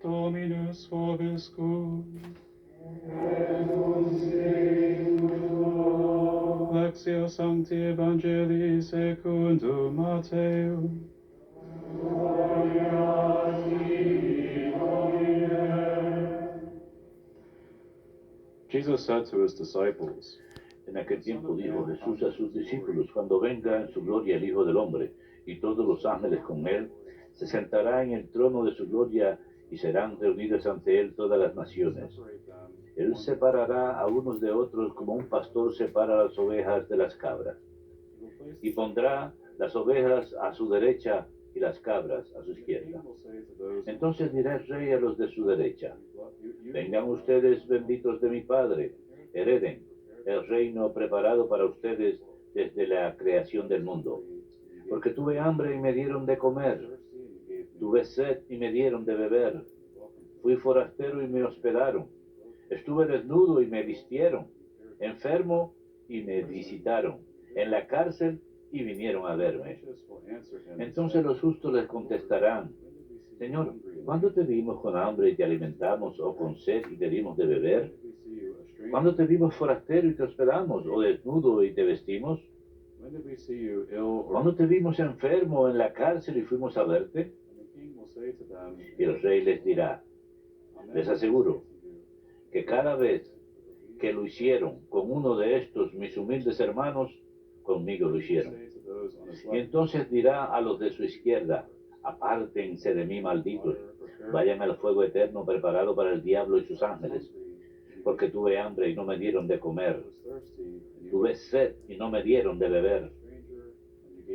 Dominus vobiscum. Lectio Sancti Evangelii secundum Matteum. Jesus said to his disciples, En aquel tiempo dijo Jesús a sus discípulos, cuando venga en su gloria el Hijo del Hombre y todos los ángeles con él, se sentará en el trono de su gloria y serán reunidas ante él todas las naciones. Él separará a unos de otros como un pastor separa las ovejas de las cabras, y pondrá las ovejas a su derecha y las cabras a su izquierda. Entonces dirá el rey a los de su derecha, vengan ustedes benditos de mi Padre, hereden el reino preparado para ustedes desde la creación del mundo. Porque tuve hambre y me dieron de comer, tuve sed y me dieron de beber, fui forastero y me hospedaron, estuve desnudo y me vistieron, enfermo y me visitaron, en la cárcel y vinieron a verme. Entonces los justos les contestarán, Señor, ¿cuándo te vimos con hambre y te alimentamos, o con sed y te dimos de beber? ¿Cuándo te vimos forastero y te hospedamos, o desnudo y te vestimos? ¿Cuándo te vimos enfermo o en la cárcel y fuimos a verte? Y el rey les dirá, les aseguro que cada vez que lo hicieron con uno de estos mis humildes hermanos, conmigo lo hicieron. Y entonces dirá a los de su izquierda, apártense de mí, malditos, vayan al fuego eterno preparado para el diablo y sus ángeles, porque tuve hambre y no me dieron de comer, tuve sed y no me dieron de beber,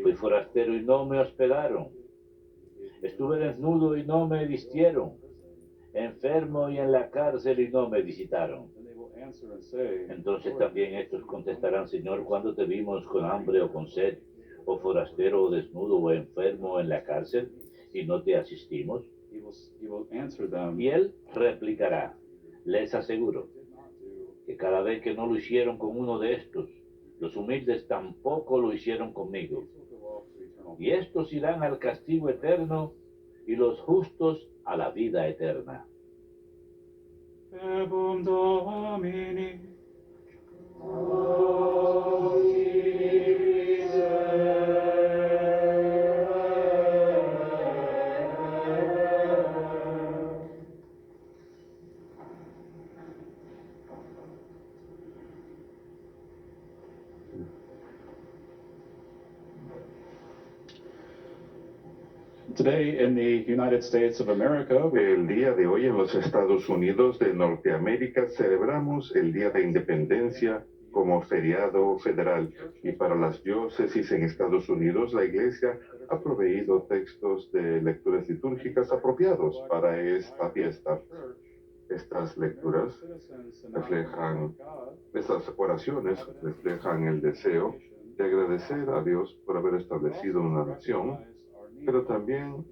fui forastero y no me hospedaron, estuve desnudo y no me vistieron, enfermo y en la cárcel y no me visitaron. Entonces también estos contestarán, Señor, ¿cuándo te vimos con hambre o con sed, o forastero o desnudo o enfermo en la cárcel y no te asistimos? Y él replicará, les aseguro que cada vez que no lo hicieron con uno de estos, los humildes tampoco lo hicieron conmigo. Y estos irán al castigo eterno y los justos a la vida eterna. Verbum Domini. Today in the United States of America, El día de hoy en los Estados Unidos de Norteamérica celebramos el Día de Independencia como feriado federal, y para las diócesis en Estados Unidos la Iglesia ha proveído textos de lecturas litúrgicas apropiados para esta fiesta. Estas lecturas reflejan, estas oraciones reflejan el deseo de agradecer a Dios por haber establecido una nación, pero también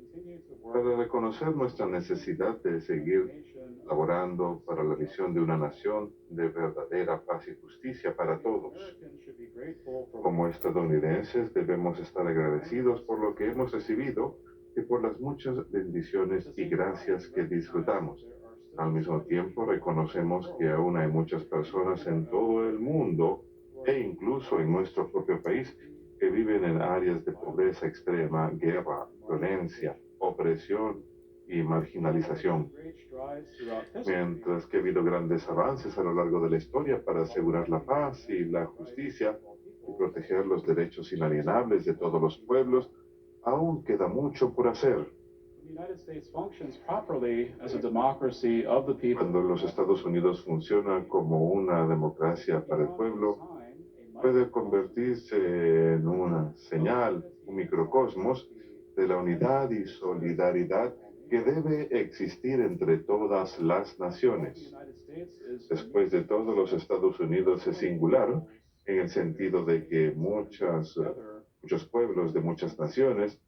para reconocer nuestra necesidad de seguir laborando para la visión de una nación de verdadera paz y justicia para todos. Como estadounidenses debemos estar agradecidos por lo que hemos recibido y por las muchas bendiciones y gracias que disfrutamos. Al mismo tiempo reconocemos que aún hay muchas personas en todo el mundo e incluso en nuestro propio país que viven en áreas de pobreza extrema, guerra, violencia, opresión y marginalización. Mientras que ha habido grandes avances a lo largo de la historia para asegurar la paz y la justicia y proteger los derechos inalienables de todos los pueblos, aún queda mucho por hacer. Cuando los Estados Unidos funcionan como una democracia para el pueblo, puede convertirse en una señal, un microcosmos de la unidad y solidaridad que debe existir entre todas las naciones. Después de todo, los Estados Unidos es singular en el sentido de que muchos pueblos de muchas naciones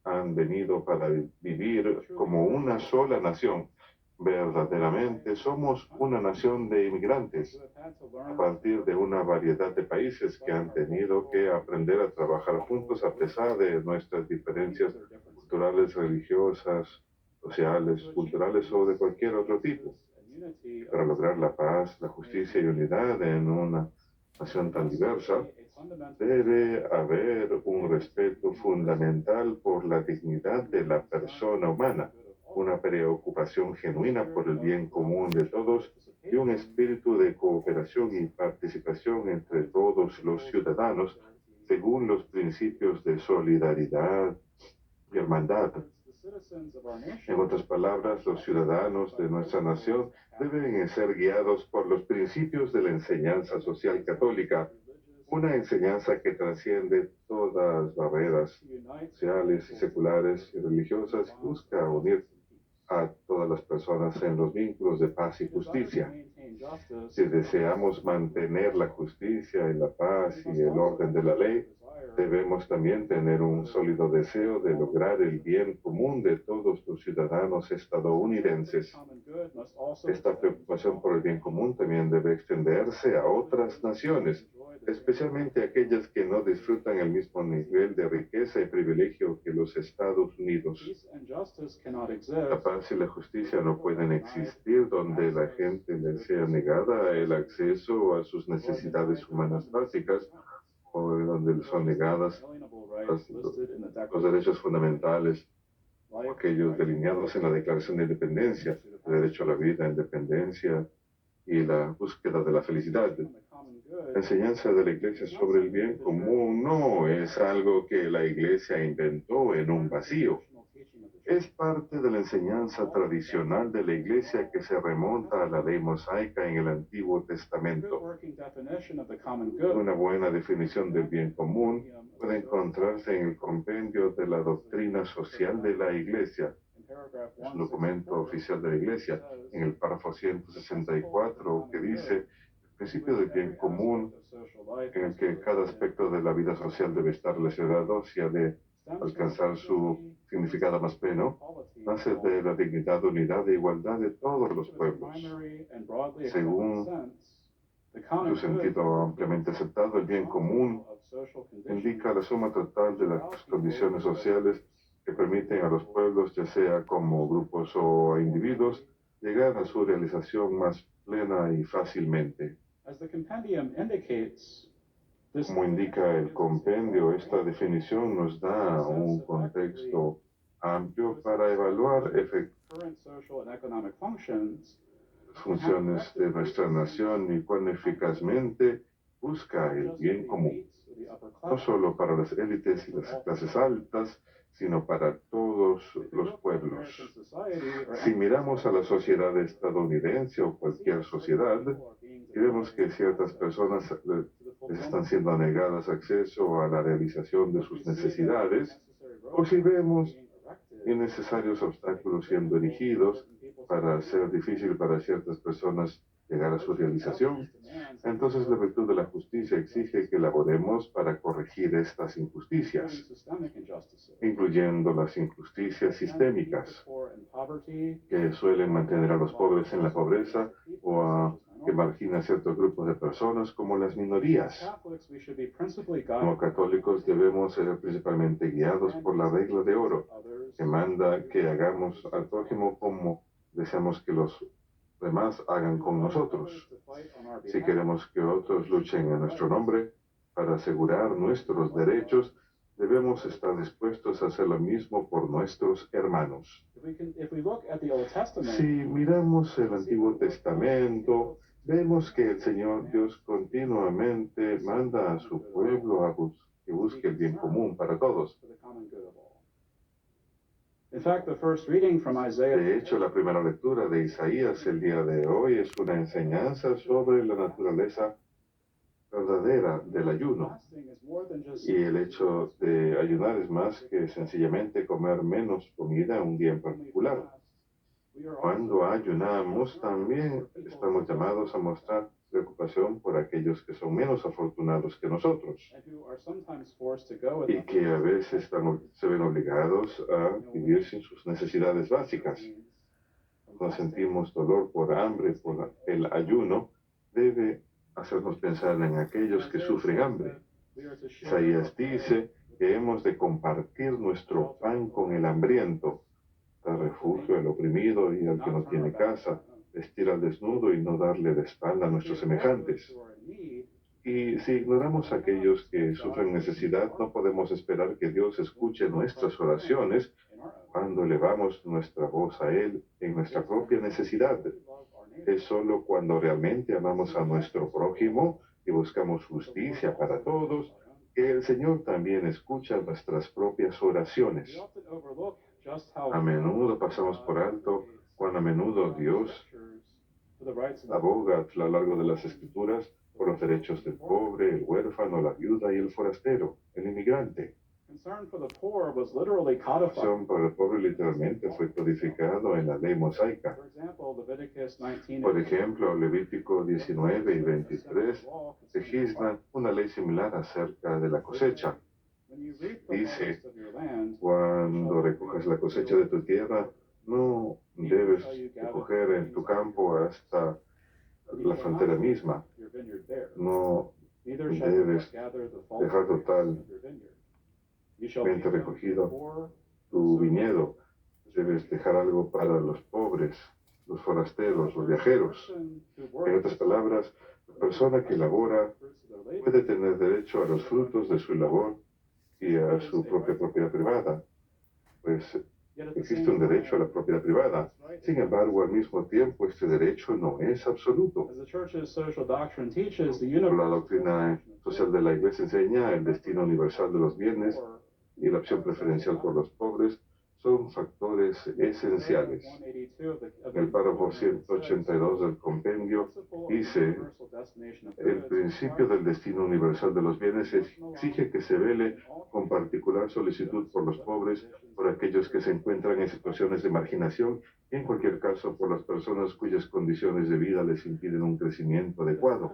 han venido para vivir como una sola nación. Verdaderamente somos una nación de inmigrantes a partir de una variedad de países que han tenido que aprender a trabajar juntos a pesar de nuestras diferencias culturales, religiosas, sociales, culturales o de cualquier otro tipo. Para lograr la paz, la justicia y unidad en una nación tan diversa, debe haber un respeto fundamental por la dignidad de la persona humana, una preocupación genuina por el bien común de todos y un espíritu de cooperación y participación entre todos los ciudadanos según los principios de solidaridad y hermandad. En otras palabras, los ciudadanos de nuestra nación deben ser guiados por los principios de la enseñanza social católica, una enseñanza que trasciende todas las barreras sociales y seculares y religiosas y busca unir a todas las personas en los vínculos de paz y justicia. Si deseamos mantener la justicia y la paz y el orden de la ley, debemos también tener un sólido deseo de lograr el bien común de todos los ciudadanos estadounidenses. Esta preocupación por el bien común también debe extenderse a otras naciones, especialmente aquellas que no disfrutan el mismo nivel de riqueza y privilegio que los Estados Unidos. La paz y la justicia no pueden existir donde la gente le sea negada el acceso a sus necesidades humanas básicas o donde son negadas los derechos fundamentales, aquellos delineados en la Declaración de Independencia, el derecho a la vida, independencia y la búsqueda de la felicidad. La enseñanza de la Iglesia sobre el bien común no es algo que la Iglesia inventó en un vacío. Es parte de la enseñanza tradicional de la Iglesia que se remonta a la ley mosaica en el Antiguo Testamento. Una buena definición del bien común puede encontrarse en el compendio de la doctrina social de la Iglesia. Es un documento oficial de la Iglesia, en el párrafo 164, que dice: el principio del bien común, en el que cada aspecto de la vida social debe estar relacionado si ha de alcanzar su significado más pleno, nace de la dignidad, unidad e igualdad de todos los pueblos. Según su sentido ampliamente aceptado, el bien común indica la suma total de las condiciones sociales que permiten a los pueblos, ya sea como grupos o individuos, llegar a su realización más plena y fácilmente. Como indica el compendio, esta definición nos da un contexto amplio para evaluar funciones de nuestra nación y cuán eficazmente busca el bien común, no solo para las élites y las clases altas, sino para todos los pueblos. Si miramos a la sociedad estadounidense o cualquier sociedad y vemos que ciertas personas les están siendo negadas acceso a la realización de sus necesidades, o si vemos innecesarios obstáculos siendo erigidos para hacer difícil para ciertas personas llegar a su realización, entonces la virtud de la justicia exige que laboremos para corregir estas injusticias, incluyendo las injusticias sistémicas que suelen mantener a los pobres en la pobreza o que margina a ciertos grupos de personas como las minorías. Como católicos debemos ser principalmente guiados por la regla de oro, que manda que hagamos al prójimo como deseamos que los demás hagan con nosotros. Si queremos que otros luchen en nuestro nombre para asegurar nuestros derechos, debemos estar dispuestos a hacer lo mismo por nuestros hermanos. Si miramos el Antiguo Testamento, vemos que el Señor Dios continuamente manda a su pueblo a que busque el bien común para todos. De hecho, la primera lectura de Isaías el día de hoy es una enseñanza sobre la naturaleza verdadera del ayuno. Y el hecho de ayunar es más que sencillamente comer menos comida un día en particular. Cuando ayunamos, también estamos llamados a mostrar preocupación por aquellos que son menos afortunados que nosotros y que a veces se ven obligados a vivir sin sus necesidades básicas. Cuando sentimos dolor por hambre, por el ayuno, debe hacernos pensar en aquellos que sufren hambre. Isaías dice que hemos de compartir nuestro pan con el hambriento dar refugio al oprimido y al que no tiene casa, vestir al desnudo y no darle de espalda a nuestros semejantes. Y si ignoramos a aquellos que sufren necesidad, no podemos esperar que Dios escuche nuestras oraciones cuando elevamos nuestra voz a Él en nuestra propia necesidad. Es solo cuando realmente amamos a nuestro prójimo y buscamos justicia para todos que el Señor también escucha nuestras propias oraciones. A menudo pasamos por alto cuán a menudo Dios aboga a lo largo de las Escrituras por los derechos del pobre, el huérfano, la viuda y el forastero, el inmigrante. La acción por el pobre literalmente fue codificado en la ley mosaica. Por ejemplo, Levítico 19 y 23 legislan una ley similar acerca de la cosecha. Dice, cuando recojas la cosecha de tu tierra, no debes recoger en tu campo hasta la frontera misma. No debes dejar totalmente recogido tu viñedo. Debes dejar algo para los pobres, los forasteros, los viajeros. En otras palabras, la persona que labora puede tener derecho a los frutos de su labor y a su propia propiedad privada. Pues existe un derecho a la propiedad privada. Sin embargo, al mismo tiempo, este derecho no es absoluto. La doctrina social de la Iglesia enseña el destino universal de los bienes y la opción preferencial por los pobres son factores esenciales. El párrafo 182 del compendio dice, el principio del destino universal de los bienes exige que se vele con particular solicitud por los pobres, por aquellos que se encuentran en situaciones de marginación y en cualquier caso por las personas cuyas condiciones de vida les impiden un crecimiento adecuado.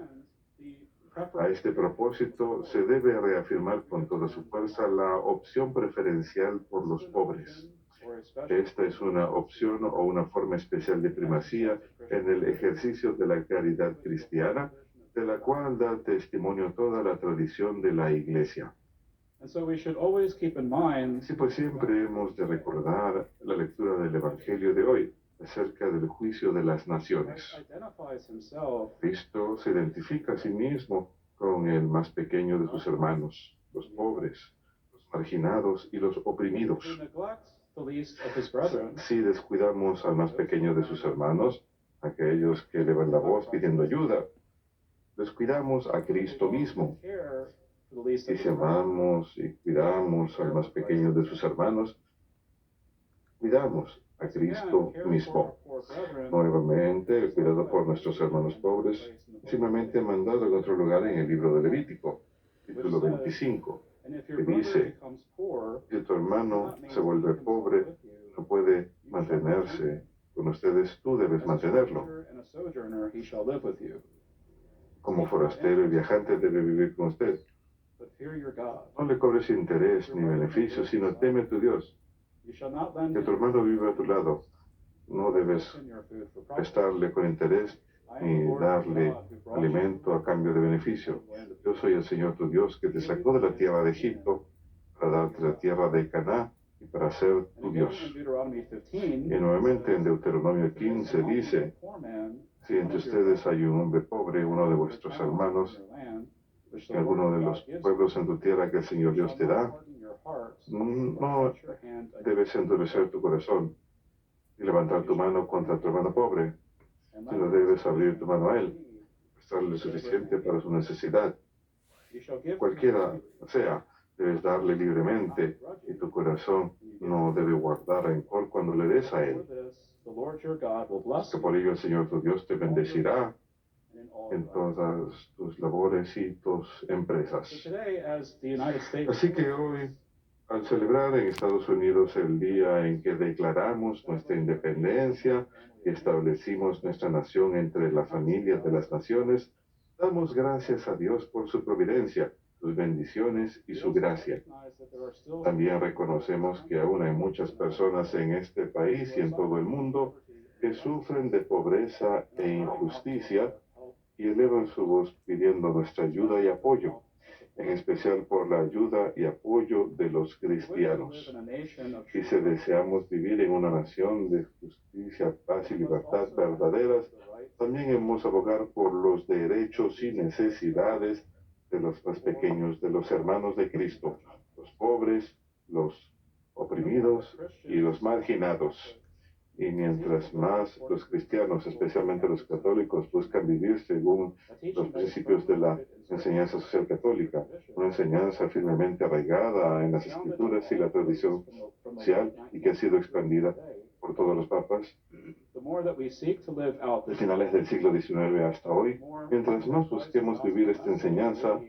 A este propósito, se debe reafirmar con toda su fuerza la opción preferencial por los pobres. Esta es una opción o una forma especial de primacía en el ejercicio de la caridad cristiana, de la cual da testimonio toda la tradición de la Iglesia. Así pues, siempre hemos de recordar la lectura del Evangelio de hoy acerca del juicio de las naciones. Cristo se identifica a sí mismo con el más pequeño de sus hermanos, los pobres, los marginados y los oprimidos. Si descuidamos al más pequeño de sus hermanos, aquellos que elevan la voz pidiendo ayuda, descuidamos a Cristo mismo. Y si amamos y cuidamos al más pequeño de sus hermanos, cuidamos a Cristo mismo. Nuevamente, el cuidado por nuestros hermanos pobres es simplemente mandado en otro lugar en el libro de Levítico, capítulo 25, que dice, si tu hermano se vuelve pobre, no puede mantenerse con ustedes, tú debes mantenerlo. Como forastero y viajante debe vivir con usted. No le cobres interés ni beneficio, sino teme a tu Dios. Que tu hermano vive a tu lado. No debes prestarle con interés ni darle alimento a cambio de beneficio. Yo soy el Señor tu Dios que te sacó de la tierra de Egipto para darte la tierra de Canaán y para ser tu Dios. Y nuevamente en Deuteronomio 15 dice, si entre ustedes hay un hombre pobre, uno de vuestros hermanos, en alguno de los pueblos en tu tierra que el Señor Dios te da, no debes endurecer tu corazón y levantar tu mano contra tu hermano pobre, sino debes abrir tu mano a él, prestarle lo suficiente para su necesidad. Cualquiera sea, debes darle libremente y tu corazón no debe guardar rencor cuando le des a él. Que por ello el Señor tu Dios te bendecirá en todas tus labores y tus empresas. Así que hoy, al celebrar en Estados Unidos el día en que declaramos nuestra independencia y establecimos nuestra nación entre la familia de las naciones, damos gracias a Dios por su providencia, sus bendiciones y su gracia. También reconocemos que aún hay muchas personas en este país y en todo el mundo que sufren de pobreza e injusticia y elevan su voz pidiendo nuestra ayuda y apoyo. en especial por la ayuda y apoyo de los cristianos. Y si deseamos vivir en una nación de justicia, paz y libertad verdaderas, también hemos de abogar por los derechos y necesidades de los más pequeños, de los hermanos de Cristo, los pobres, los oprimidos y los marginados. Y mientras más los cristianos, especialmente los católicos, buscan vivir según los principios de la enseñanza social católica, una enseñanza firmemente arraigada en las escrituras y la tradición social y que ha sido expandida por todos los papas, de finales del siglo XIX hasta hoy, mientras más busquemos vivir esta enseñanza,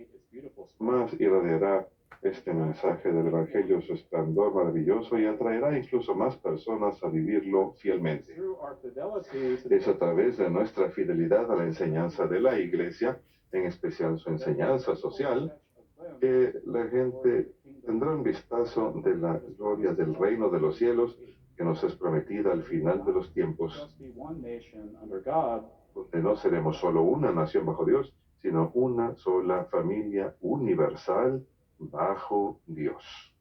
más irradiará este mensaje del Evangelio su esplendor maravilloso y atraerá incluso más personas a vivirlo fielmente. Es a través de nuestra fidelidad a la enseñanza de la Iglesia, en especial su enseñanza social, que la gente tendrá un vistazo de la gloria del reino de los cielos que nos es prometida al final de los tiempos, donde no seremos solo una nación bajo Dios, sino una sola familia universal bajo Dios.